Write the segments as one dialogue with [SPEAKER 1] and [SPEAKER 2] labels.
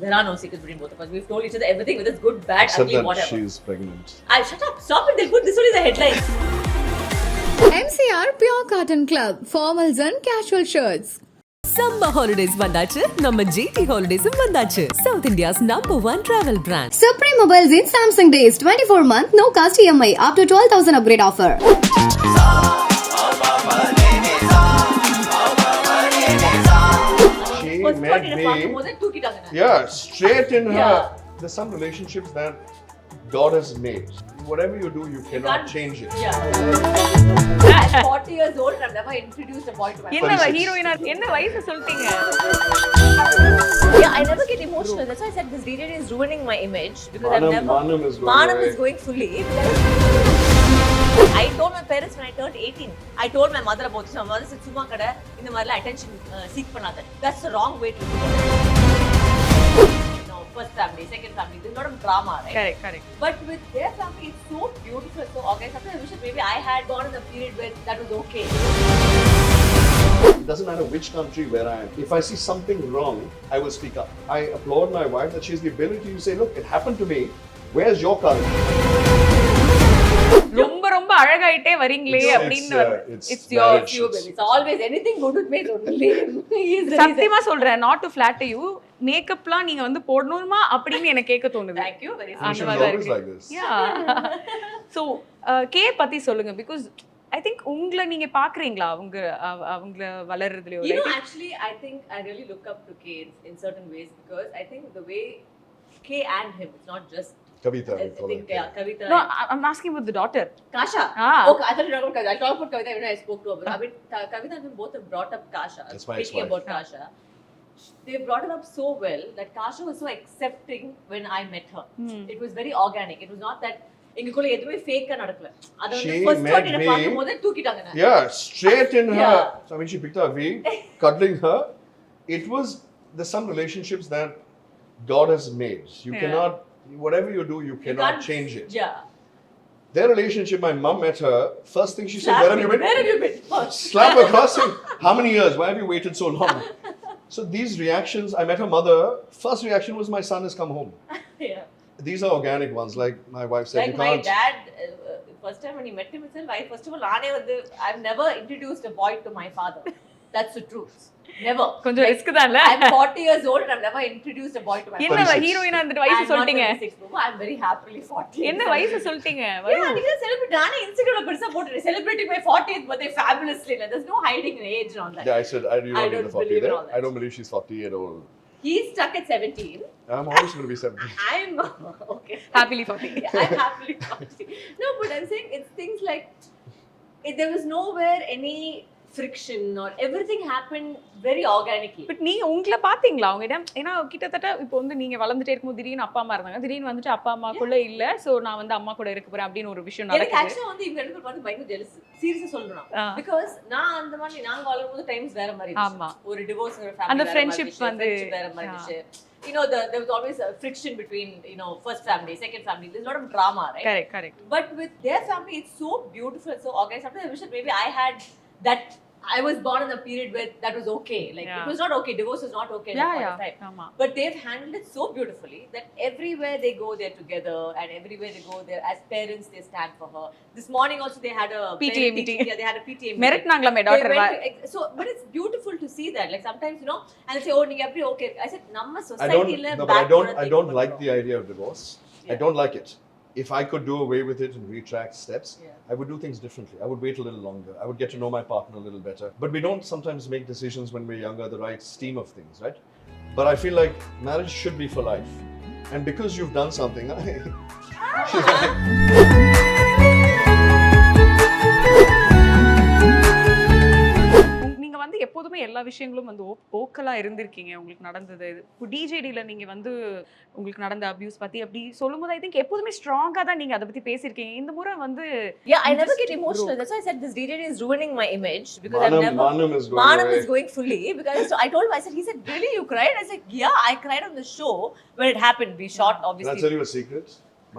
[SPEAKER 1] There are no secrets between both of us. We've told each other everything, whether it's good, bad,
[SPEAKER 2] Except
[SPEAKER 1] ugly,
[SPEAKER 2] that
[SPEAKER 1] whatever.
[SPEAKER 2] she's pregnant.
[SPEAKER 1] Shut up, stop it. They'll put this one in the headlines.
[SPEAKER 3] MCR Pure Cotton Club, formals and casual shirts.
[SPEAKER 4] Summer holidays vandachu, நம்ம GT holidays vandachu. South India's #1 travel brand.
[SPEAKER 3] Supreme Mobiles in Samsung Days, 24-month, no cost EMI, up to 12,000 upgrade offer.
[SPEAKER 2] She met me. Yeah, straight in her.
[SPEAKER 1] Yeah.
[SPEAKER 2] There's some relationships that God has made. Whatever you do, you cannot change it.
[SPEAKER 1] Yeah. I'm 40 years old and I've never introduced a boy to my
[SPEAKER 5] என்ன
[SPEAKER 2] 36.
[SPEAKER 5] ஹீரோயினா என்ன வயசு சொல்லிட்டீங்க?
[SPEAKER 1] Yeah, I never get emotional. That's why I said this DJ is ruining my image because I've never.
[SPEAKER 2] Manam is going
[SPEAKER 1] Manam
[SPEAKER 2] away.
[SPEAKER 1] is going fully. I told my parents when I turned 18. I told my mother about this. My mother said, "Suma kada, in the marla attention seek panada." That's the wrong way to do it. No, first family, second family. There's a lot of drama, right?
[SPEAKER 5] Correct.
[SPEAKER 1] But with their family, it's so beautiful, so organized. Sometimes I wish that maybe I had gone in a period where that was okay.
[SPEAKER 2] It doesn't matter which country where I am. If I see something wrong, I will speak up. I applaud my wife that she has the ability to say, look, it happened to me. Where's your courage?
[SPEAKER 5] ரொம்ப அழகாயிட்டே வரீங்களே அப்படின்னு
[SPEAKER 2] It's
[SPEAKER 5] your
[SPEAKER 2] marriage.
[SPEAKER 1] It's always anything good with me. Don't believe him. He's the
[SPEAKER 5] சத்தியமா சொல்றேன், not to flatter you, மேக்கப்லாம் நீங்க வந்து போடணுமா அப்படின்னு எனக்கு கேட்க தோணுது.
[SPEAKER 1] Thank you very
[SPEAKER 2] And
[SPEAKER 1] much.
[SPEAKER 2] she
[SPEAKER 5] அந்த
[SPEAKER 2] was
[SPEAKER 5] மாதிரி
[SPEAKER 2] always
[SPEAKER 5] இருக்கு.
[SPEAKER 2] like this.
[SPEAKER 5] Yeah. So K பத்தி சொல்லுங்க, because I think உங்களை நீங்க பாக்குறீங்களா அவங்க வளர்றதுலயோ?
[SPEAKER 1] You know, actually, I think I really look up to K in certain ways because I think the way K and him, it's not just
[SPEAKER 2] Kavita.
[SPEAKER 1] I think Kavita.
[SPEAKER 5] No, I'm asking about the daughter.
[SPEAKER 1] Kasha.
[SPEAKER 5] Ah.
[SPEAKER 1] Okay, I thought you were talking about Kavita. I'll talk about Kavita when I spoke to her. I mean, Kavita and him both have brought up Kasha.
[SPEAKER 2] That's my
[SPEAKER 1] Speaking
[SPEAKER 2] ex-wife.
[SPEAKER 1] about Kasha, they brought her up so well that Kasha was so accepting when I met her. It was very organic. It was not that எங்களுக்குள்ள எதுவுமே ஃபேக்கா நடக்கல. அது வந்து
[SPEAKER 2] She
[SPEAKER 1] first
[SPEAKER 2] met
[SPEAKER 1] வாட்டி நான்
[SPEAKER 2] me.
[SPEAKER 1] பாக்கும்போது தூக்கிட்டாங்க நான்.
[SPEAKER 2] Yeah, straight in her.
[SPEAKER 1] Yeah.
[SPEAKER 2] So I mean, she picked her V, cuddling her. It was, there's some relationships that God has made. You cannot, whatever you do, you cannot change it.
[SPEAKER 1] Yeah.
[SPEAKER 2] Their relationship, my mom met her. First thing she said, where have you been?
[SPEAKER 1] Where have you been?
[SPEAKER 2] Slap across him. How many years? Why have you waited so long? So these reactions, I met her mother. First reaction was, my son has come home.
[SPEAKER 1] Yeah.
[SPEAKER 2] These are organic ones. Like my wife said,
[SPEAKER 1] Like
[SPEAKER 2] you
[SPEAKER 1] my
[SPEAKER 2] can't.
[SPEAKER 1] dad, first time when he met him himself, first of all, I've never introduced a boy to my father. That's the truth. Never.
[SPEAKER 5] கொஞ்சம் risk தான்ல.
[SPEAKER 1] I'm 40 years old and I've never introduced a boy to my
[SPEAKER 5] என்ன
[SPEAKER 1] father.
[SPEAKER 5] ஹீரோயினா அந்த வயசு
[SPEAKER 1] I'm not
[SPEAKER 5] சொல்லிட்டீங்க?
[SPEAKER 1] 26, bro. I'm very happily 40.
[SPEAKER 5] என்ன வயசு சொல்லிட்டீங்க?
[SPEAKER 1] Yeah, நீங்க celebrate. நானே Instagramல பெருசா போட்டுறேன். Celebrating my 40th birthday fabulously. There's no hiding an age on that.
[SPEAKER 2] Yeah, I said, you
[SPEAKER 1] I
[SPEAKER 2] don't need
[SPEAKER 1] don't
[SPEAKER 2] the 40
[SPEAKER 1] believe in
[SPEAKER 2] there.
[SPEAKER 1] all that.
[SPEAKER 2] I don't believe she's 40 year old.
[SPEAKER 1] He's stuck at 17.
[SPEAKER 2] I'm always going to be 70.
[SPEAKER 1] I'm okay.
[SPEAKER 5] Happily 40.
[SPEAKER 1] Yeah, I'm happily 40. No, but I'm saying it's things like there was nowhere any friction or everything happened very organically.
[SPEAKER 5] But நீங்க உங்களை பாத்தீங்களா அவங்கிடம்? ஏன்னா கிட்டத்தட்ட இப்போ வந்து நீங்க வளர்ந்துட்டே இருக்கும்போது திடீர்னு அப்பா அம்மா இருந்தாங்க, திடீர்னு வந்துட்டு அப்பா அம்மாக்குள்ள இல்ல, சோ நான் வந்து அம்மா கூட இருக்க போறேன் அப்படின்னு ஒரு விஷயம்
[SPEAKER 1] எனக்கு
[SPEAKER 5] நடக்குது.
[SPEAKER 1] ஆக்சுவலா வந்து இவங்க ரெண்டு பேரும் வந்து பயங்கர ஜெலஸ். சீரியஸா சொல்றேன். பிகாஸ் நான் அந்த மாதிரி நாங்க வளரும்போது டைம்ஸ் வேற மாதிரி இருந்துச்சு.
[SPEAKER 5] ஆமா.
[SPEAKER 1] ஒரு டிவோர்ஸ் ஃபேமிலி
[SPEAKER 5] அந்த friendship வந்து
[SPEAKER 1] வேற மாதிரி இருந்துச்சு. You know, there was always a friction between, first family, second family. There's a lot of drama, right?
[SPEAKER 5] Correct.
[SPEAKER 1] But with their family, it's so beautiful and so organized. Sometimes I wish that maybe I had that. I was born in a period where that was okay. Like it was not okay. Divorce was not okay at that point of time.
[SPEAKER 5] ஆமா.
[SPEAKER 1] But they've handled it so beautifully that everywhere they go, they're together, and everywhere they go, they're as parents, they stand for her. This morning also they had a
[SPEAKER 5] PTA meeting.
[SPEAKER 1] Yeah, they had a PTA meeting.
[SPEAKER 5] மெரட்னாங்களா my daughter?
[SPEAKER 1] So, but it's beautiful to see that. Like sometimes, and they say, "Oh, நீங்க எப்படி okay?" I said, "நம்ம society
[SPEAKER 2] I don't like the idea of divorce. I don't like it. If I could do away with it and retract steps, I would do things differently. I would wait a little longer. I would get to know my partner a little better. But we don't sometimes make decisions when we're younger, the right stream of things, right? But I feel like marriage should be for life. And because you've done something,
[SPEAKER 5] நீங்க வந்து எப்போதுமே எல்லா விஷயங்களும் வந்து ஓக்கலா இருந்திருக்கீங்க. உங்களுக்கு நடந்தது இப்போ டிஜேடில நீங்க வந்து உங்களுக்கு நடந்த அபியூஸ் பத்தி அப்படி சொல்லும்போது ஐ திங்க் எப்போதுமே ஸ்ட்ராங்கா தான் நீங்க அதை பத்தி பேசியிருக்கீங்க. இந்த முறை வந்து
[SPEAKER 1] I never get emotional. That's why I said this DJ is ruining my image because
[SPEAKER 2] Manam is going
[SPEAKER 1] Manam
[SPEAKER 2] away.
[SPEAKER 1] is going fully because so I told him, I said, he said, "Really, you cried?" I said, "Yeah, I cried on the show when it happened. We shot obviously."
[SPEAKER 2] Can I tell you a secret?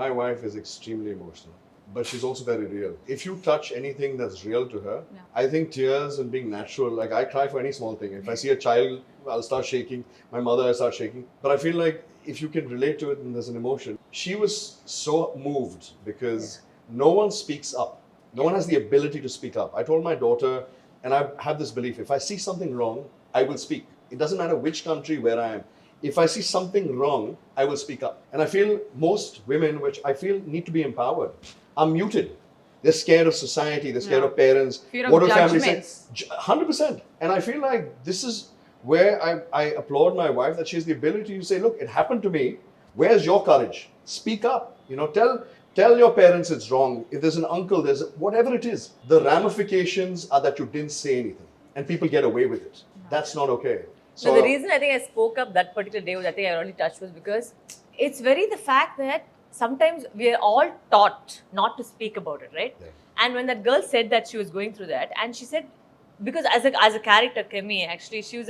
[SPEAKER 2] My wife is extremely emotional. but she's also very real. If you touch anything that's real to her, I think tears and being natural, like I cry for any small thing. If I see a child, I'll start shaking. My mother, I start shaking. But I feel like if you can relate to it and there's an emotion, she was so moved because no one speaks up. No one has the ability to speak up. I told my daughter, and I have this belief, if I see something wrong, I will speak. It doesn't matter which country, where I am. If I see something wrong, I will speak up. And I feel most women, which I feel need to be empowered, are muted. They're scared of society, they're scared of parents.
[SPEAKER 5] Fear of
[SPEAKER 2] what do families say?
[SPEAKER 5] judgments.
[SPEAKER 2] 100%. And I feel like this is where I applaud my wife, that she has the ability to say, look, it happened to me. Where's your courage? Speak up. Tell your parents it's wrong. If there's an uncle, there's whatever it is. The ramifications are that you didn't say anything and people get away with it. That's not okay.
[SPEAKER 1] So the reason I think I spoke up that particular day, I think I already touched, was because it's very the fact that sometimes we are all taught not to speak about it, right? Yeah. And when that girl said that she was going through that, and she said, because as a character, Kemi, actually, she's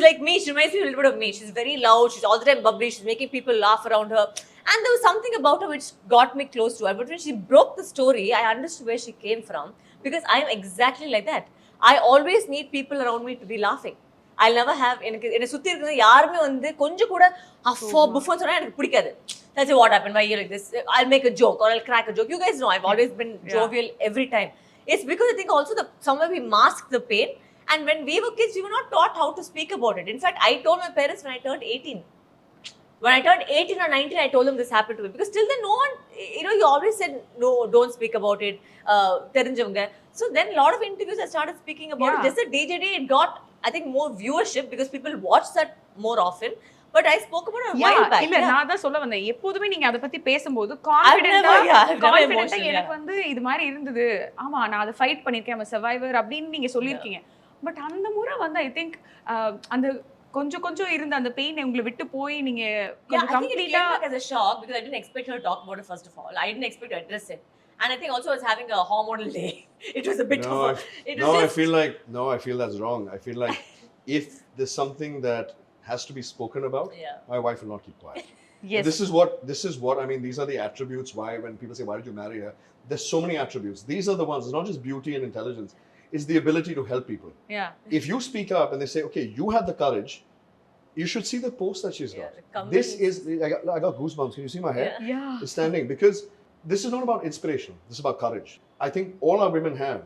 [SPEAKER 1] like me, she reminds me a little bit of me. She's very loud, she's all the time bubbly, she's making people laugh around her. And there was something about her which got me close to her. But when she broke the story, I understood where she came from, because I'm exactly like that. I always need people around me to be laughing. I'll never have, என்னை சுற்றி இருக்கிறது யாருமே வந்து கொஞ்சம் கூட அஃபோ புஃபோன்னு சொன்னால் எனக்கு பிடிக்காது. That's what happened, why you're like this, I'll make a joke or I'll crack a joke. You guys know I've always been jovial every time. It's because I think also somewhere we mask the pain, and when we were kids, we were not taught how to speak about it. In fact, I told my parents when I turned 18. When I turned 18 or 19, I told them this happened to me. Because till then, no one, you always said, no, don't speak about it. So then a lot of interviews I started speaking about it. Just at DJD, it got, I think, more viewership because people watch that more often. But I spoke about it a while back.
[SPEAKER 5] இல்ல நான் தான் சொல்ல வந்தேன், எப்போதுமே நீங்க அத பத்தி பேசும்போது கான்ஃபிடென்ட்டா எனக்கு வந்து இது மாதிரி இருந்தது, ஆமா நான் அதை ஃபைட் பண்ணிருக்கேன், I'm a survivor அப்படின்னு நீங்க சொல்லிருக்கீங்க. பட் அந்த முறை வந்து ஐ திங்க் அந்த கொஞ்சம் இருந்த அந்த பெயின் உங்களை விட்டு போய் நீங்க கொஞ்சம் கம்ப்ளீட்டா
[SPEAKER 1] as a shock, because I didn't expect her to talk about it. First of all, I didn't expect to address it, and I think also I was having a hormonal day. It was a bit of a,
[SPEAKER 2] I feel that's wrong. I feel like if there's something that has to be spoken about, my wife will not keep quiet.
[SPEAKER 5] Yes.
[SPEAKER 2] This is what I mean. These are the attributes why when people say, why did you marry her? There's so many attributes. These are the ones. It's not just beauty and intelligence. It's the ability to help people.
[SPEAKER 5] Yeah.
[SPEAKER 2] If you speak up and they say, okay, you had the courage, you should see the post that she's got. This is, I got goosebumps. Can you see my hair?
[SPEAKER 5] Yeah.
[SPEAKER 2] It's standing, because this is not about inspiration. This is about courage. I think all our women have,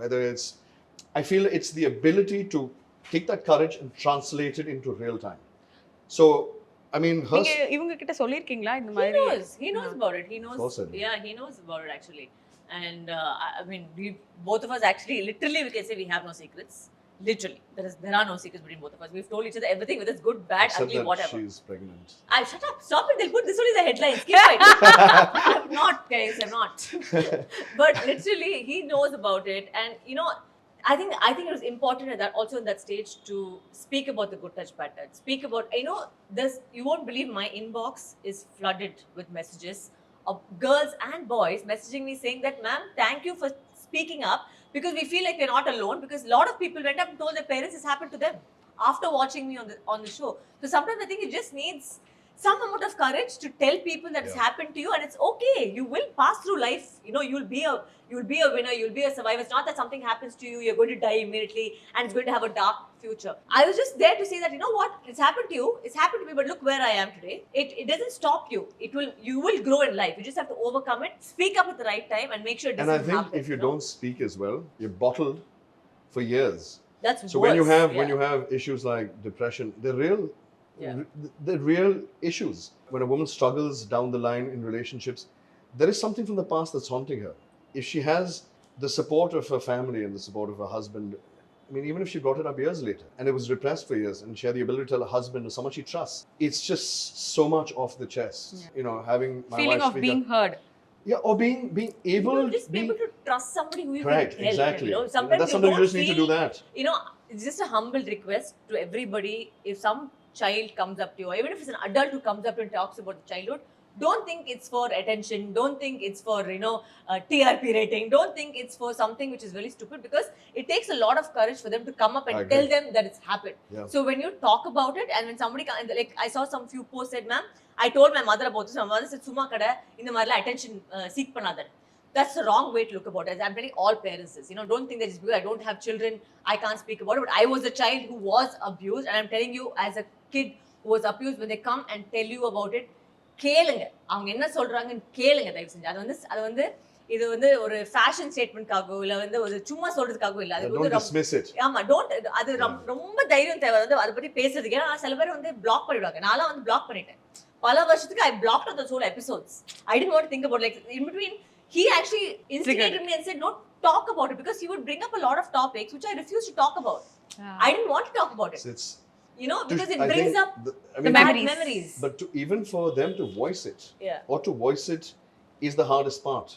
[SPEAKER 2] whether it's, I feel it's the ability to take that courage and translate it into real time. So, I mean,
[SPEAKER 5] நீங்க இவங்க கிட்ட சொல்லிருக்கீங்களா இந்த மாதிரி?
[SPEAKER 1] He knows about it. He knows. Yeah, he knows about it actually. And I mean, both of us actually, literally, we can say we have no secrets. Literally, there are no secrets between both of us. We've told each other everything, whether it's good, bad, ugly, whatever.
[SPEAKER 2] She's pregnant.
[SPEAKER 1] Shut up! Stop it! They'll put this only the headlines. Keep quiet. I'm not, guys. I'm not. But literally, he knows about it, and I think it was important at that also in that stage to speak about the good touch, bad touch. Speak about this. You won't believe my inbox is flooded with messages of girls and boys messaging me saying that, ma'am, thank you for speaking up, because we feel like we're not alone, because a lot of people went up and told their parents this happened to them after watching me on the show. So sometimes I think it just needs some amount of courage to tell people that it's happened to you, and it's okay. You will pass through life. You'll be a winner. You'll be a survivor. It's not that something happens to you, you're going to die immediately, and it's going to have a dark future. I was just there to say that, what, it's happened to you. It's happened to me, but look where I am today. It doesn't stop you. You will grow in life. You just have to overcome it. Speak up at the right time and make sure it doesn't happen.
[SPEAKER 2] And I think if you don't speak as well, you're bottled for years.
[SPEAKER 1] That's
[SPEAKER 2] so
[SPEAKER 1] worse.
[SPEAKER 2] when you have issues like depression, they're real issues. When a woman struggles down the line in relationships, there is something from the past that's haunting her. If she has the support of her family and the support of her husband, I mean, even if she brought it up years later and it was repressed for years, and she had the ability to tell her husband or someone she trusts, it's just so much off the chest. Having my
[SPEAKER 5] feeling
[SPEAKER 2] wife
[SPEAKER 5] of being heard.
[SPEAKER 2] Yeah, or being able
[SPEAKER 1] just be able to trust somebody who you
[SPEAKER 2] correct,
[SPEAKER 1] can help.
[SPEAKER 2] exactly.
[SPEAKER 1] Sometimes
[SPEAKER 2] you just need to do that.
[SPEAKER 1] It's just a humble request to everybody. If some child comes up to you, or even if it's an adult who comes up to you and talks about the childhood, don't think it's for attention. Don't think it's for TRP rating. Don't think it's for something which is really stupid, because it takes a lot of courage for them to come up and tell them that it's happened.
[SPEAKER 2] Yeah.
[SPEAKER 1] So when you talk about it, and when somebody like I saw some few posts said, ma'am, I told my mother about this. My mother said, Suma kada indha marila attention seek pannadha. That's the wrong way to look about it. I'm telling all parents this. Don't think that just because I don't have children, I can't speak about it. But I was a child who was abused, and I'm telling you, as a kid who was abused, when they come and tell you about it, கேளுங்க. அவங்க என்ன சொல்றாங்கன்னு கேளுங்க தயவு செஞ்சு. அது வந்து இது வந்து ஒரு ஃபேஷன் ஸ்டேட்மென்ட்காகவோ இல்ல வந்து ஒரு சும்மா சொல்றதுக்காகவோ இல்ல. அது
[SPEAKER 2] Don't dismiss it.
[SPEAKER 1] ஆமா, அது ரொம்ப தைரியம் தேவை வந்து அதை பத்தி பேசுறதுக்கு. ஏன்னா சில பேர் வந்து பிளாக் பண்ணிடுவாங்க. நான்லாம் வந்து பிளாக் பண்ணிட்டேன். பல வருஷத்துக்கு I blocked those whole episodes. I didn't want to think about, like, in between he actually instigated me and said no, talk about it, because he would bring up a lot of topics which I refused to talk about. I didn't want to talk about it.
[SPEAKER 2] It's
[SPEAKER 1] because it brings up
[SPEAKER 5] the
[SPEAKER 1] bad memories.
[SPEAKER 2] But even for them to voice it,
[SPEAKER 1] Yeah.
[SPEAKER 2] or to voice it is the hardest part,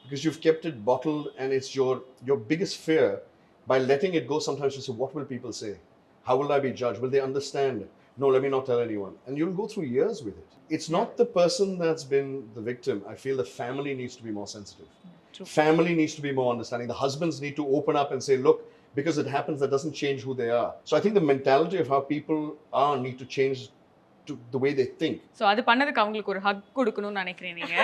[SPEAKER 2] because you've kept it bottled, and it's your biggest fear. By letting it go, sometimes you say, what will people say? How will I be judged? Will they understand? No, let me not tell anyone. And you'll go through years with it. It's not the person that's been the victim. I feel the family needs to be more sensitive.
[SPEAKER 5] True.
[SPEAKER 2] Family needs to be more understanding. The husbands need to open up and say, look, because it happens, that doesn't change who they are. So I think the mentality of how people are need to change to the way they think.
[SPEAKER 5] So அது பண்ணதுக்கு அவங்களுக்கு ஒரு ஹக் கொடுக்கணும்னு நினைக்கிறேன் நீங்க.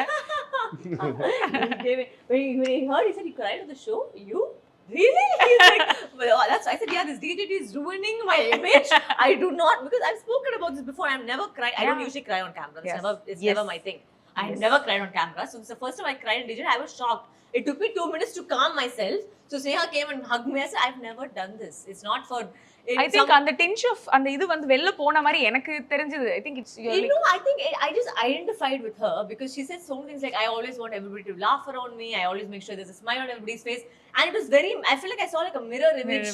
[SPEAKER 1] When he heard, he said, you cried at the show? You? Really? He's like, well, that's, I said, yeah, this DJT is ruining my image. I do not, because I've spoken about this before. I've never cried. I don't usually cry on camera. It's never my thing. I never cried on camera. So it's the first time I cried in DJT. I was shocked. It took me 2 minutes to calm myself. So Sneha came and hugged me. I said, I've never done this. It's not for...
[SPEAKER 5] I think அந்த tension of அந்த இது வந்து வெளில போன மாதிரி எனக்கு தெரிஞ்சது. I think it's
[SPEAKER 1] I think I just identified with her because she said so many things like, I always want everybody to laugh around me. I always make sure there's a smile on everybody's face. And it was I feel like I saw like a mirror image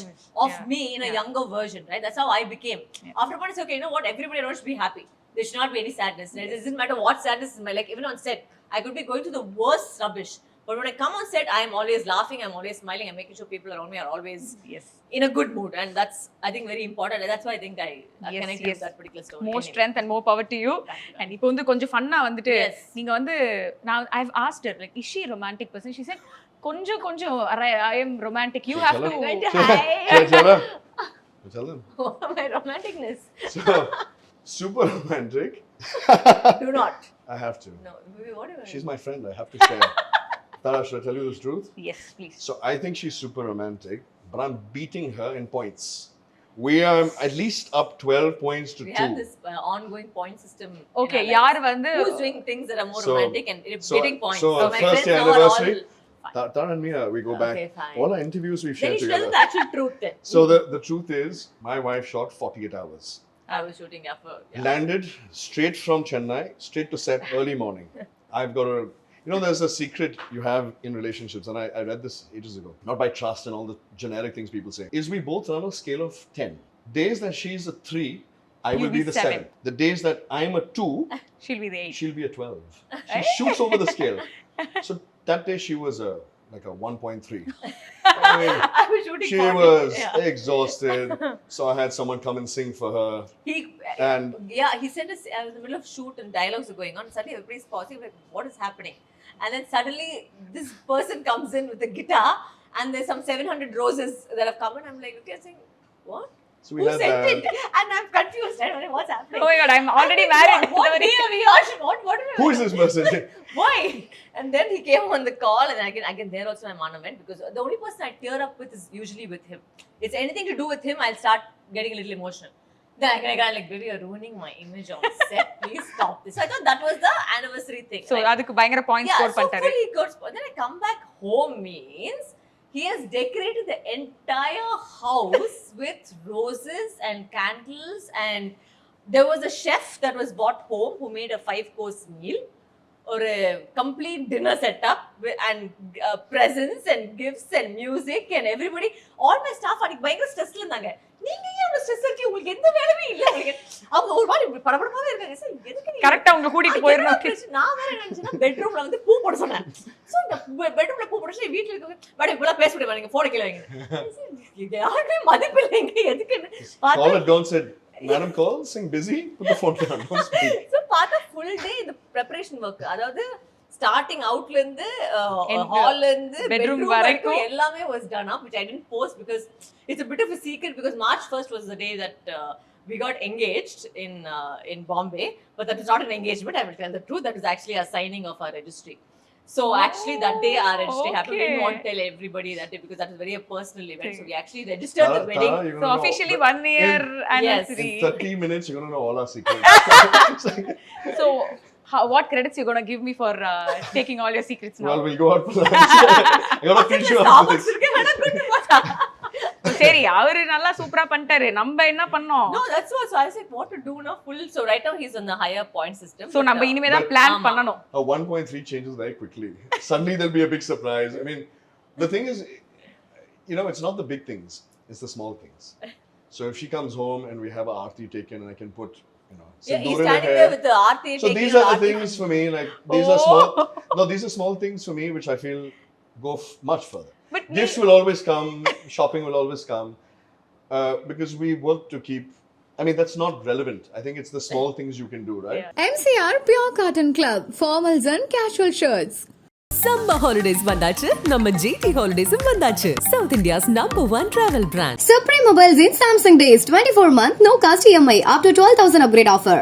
[SPEAKER 1] of me in a younger version, right? That's how I became. After a point, it's okay, you know what? Everybody around should be happy. There should not be any sadness. It doesn't matter what sadness is my, like, even on set, I could be going through the worst rubbish. But when I come on set, I'm always laughing, I'm always smiling, I'm making sure people around me are always in a good mood. And that's, I think, very important. And that's why I think I connected with that particular story.
[SPEAKER 5] More strength and more power to you. And இப்போ வந்து கொஞ்சம் ஃபன்னா வந்துட்டு நீங்க வந்து now I've asked her, like, is she a romantic person? She said கொஞ்சம் I am romantic. You have to
[SPEAKER 2] Tell them.
[SPEAKER 1] My romanticness.
[SPEAKER 2] So, super romantic.
[SPEAKER 1] Do not.
[SPEAKER 2] I have to.
[SPEAKER 1] No, whatever.
[SPEAKER 2] She's my friend. I have to share. Tara, should I tell you the truth?
[SPEAKER 5] Yes, please.
[SPEAKER 2] So I think she's super romantic, but I'm beating her in points. We are at least up 12 points to 2.
[SPEAKER 1] We have this ongoing point system.
[SPEAKER 5] Okay, yaar vandu
[SPEAKER 1] who's doing things that are more romantic and getting points.
[SPEAKER 2] So
[SPEAKER 1] my
[SPEAKER 2] first
[SPEAKER 1] friends
[SPEAKER 2] anniversary,
[SPEAKER 1] are all...
[SPEAKER 2] Tara and me, we go back.
[SPEAKER 1] Okay, fine.
[SPEAKER 2] All our interviews we've
[SPEAKER 1] Then
[SPEAKER 2] shared
[SPEAKER 1] you should tell
[SPEAKER 2] together.
[SPEAKER 1] them the actual truth then.
[SPEAKER 2] So the truth is, my wife shot 48 hours.
[SPEAKER 1] I was shooting after.
[SPEAKER 2] Landed straight from Chennai, straight to set early morning. I've got a... You know, there's a secret you have in relationships, and I read this ages ago. Not by trust and all the generic things people say. Is we both run a scale of 10. Days that she's a 3, I will be the 7. The days that I'm a 2,
[SPEAKER 5] she'll be the 8.
[SPEAKER 2] She'll be a 12. She shoots over the scale. So that day she was like a 1.3. I mean,
[SPEAKER 1] I was shooting.
[SPEAKER 2] She was exhausted, so I had someone come and sing for her.
[SPEAKER 1] He sent us. I was in the middle of shoot and dialogues are going on. Suddenly everybody's pausing, like, what is happening? And then suddenly this person comes in with a guitar, and there's some 700 roses that have come in. I'm like, okay, I'm saying, what?
[SPEAKER 2] So we
[SPEAKER 1] Who
[SPEAKER 2] had
[SPEAKER 1] sent
[SPEAKER 2] that.
[SPEAKER 1] it? And I'm confused. I don't know what's happening.
[SPEAKER 5] Oh my God, I'm already married.
[SPEAKER 1] What day are we on? What?
[SPEAKER 2] Who is this person?
[SPEAKER 1] Why? And then he came on the call, and again there also I'm ornament, because the only person I tear up with is usually with him. It's anything to do with him, I'll start getting a little emotional. Then I got like, baby, you're ruining my image on set. Please stop this. So I thought that was the anniversary thing.
[SPEAKER 5] So அதுக்கு பயங்கர points score பண்ணிட்டாரு.
[SPEAKER 1] Fully good. Then I come back home means he has decorated the entire house with roses and candles, and there was a chef that was brought home who made a 5-course meal, or a complete dinner setup and presents and gifts and music and everybody. All my staff are like பயங்கர ஸ்ட்ரெஸ்ல இருந்தாங்க. நீங்க ஏன் அந்த stress இருக்கு? உங்களுக்கு எந்த வேலையும் இல்ல. உங்களுக்கு அவங்க ஒரு மாதிரி படபடமாவே இருக்காங்க. சார் எதுக்கு நீங்க
[SPEAKER 5] கரெக்ட்டா உங்க கூட்டிட்டு போயிரணும்.
[SPEAKER 1] நான் வேற நினைச்சேன்னா பெட்ரூம்ல வந்து பூ போட சொன்னேன். சோ பெட்ரூம்ல பூ போட சொல்லி வீட்ல இருக்கவங்க மேடம் இப்பலாம் பேச முடியாது, நீங்க போன் கீழ வைங்க. யாருமே மதிப்பு இல்லைங்க. எதுக்கு?
[SPEAKER 2] Call it, don't say, madam call, sing busy, put the phone down, don't speak.
[SPEAKER 1] So part of full day the preparation work, அதாவது starting outல இருந்து hall இருந்து bedroom வரைக்கும் எல்லாமே was done up, which I didn't post because it's a bit of a secret, because March 1st was the day that we got engaged in Bombay, but that is not an engagement. I will tell the truth, that is actually a signing of our registry. So actually that day our registry happened. We didn't want to
[SPEAKER 5] Okay.
[SPEAKER 1] tell everybody that day because that was very a personal event. So we actually registered the wedding.
[SPEAKER 2] Tara, you're
[SPEAKER 5] So
[SPEAKER 2] gonna know-
[SPEAKER 5] officially 1 year
[SPEAKER 2] in
[SPEAKER 5] anniversary.
[SPEAKER 2] 30 minutes, you're going to know all our secrets.
[SPEAKER 5] So what credits you gonna give me for taking all your secrets now?
[SPEAKER 2] Well, we'll go out for lunch. I got to treat you after
[SPEAKER 1] Starbucks
[SPEAKER 2] this.
[SPEAKER 1] இருக்கு, வேணா கூட்டிட்டு போடா.
[SPEAKER 5] சரி அவரு நல்லா சூப்பரா பண்ணிட்டாரு நம்ம என்ன பண்ணோம்
[SPEAKER 1] No, that's what. So I said, what to do now? Full. So right now he's on the higher point system.
[SPEAKER 5] So நம்ம இனிமே தான் பிளான்
[SPEAKER 1] ஆமா.
[SPEAKER 5] பண்ணனும்
[SPEAKER 2] 1.3 changes very quickly. Suddenly there'll be a big surprise. I mean, the thing is, you know, it's not the big things, it's the small things. So if she comes home and we have a aarti taken and I can put, you know,
[SPEAKER 1] Yeah, he's
[SPEAKER 2] sindoor in her
[SPEAKER 1] standing
[SPEAKER 2] hair.
[SPEAKER 1] there with the aarti.
[SPEAKER 2] So
[SPEAKER 1] taking
[SPEAKER 2] these
[SPEAKER 1] the
[SPEAKER 2] are the
[SPEAKER 1] aarti.
[SPEAKER 2] things for me, like, these are small, no, these are small things for me which I feel go much further.
[SPEAKER 5] But
[SPEAKER 2] Gifts will always come, shopping will always come, because we work to keep, I mean, that's not relevant. I think it's the small things you can do, right?
[SPEAKER 5] Yeah.
[SPEAKER 3] MCR Pure Cotton Club, formals and casual shirts.
[SPEAKER 4] Summer holidays வந்தாச்சு நம்ம GT ஹாலிடேஸும் வந்தாச்சு south India's #1 travel brand.
[SPEAKER 6] Supreme Mobiles in Samsung Days 24-month no cost EMI up to 12,000 upgrade offer.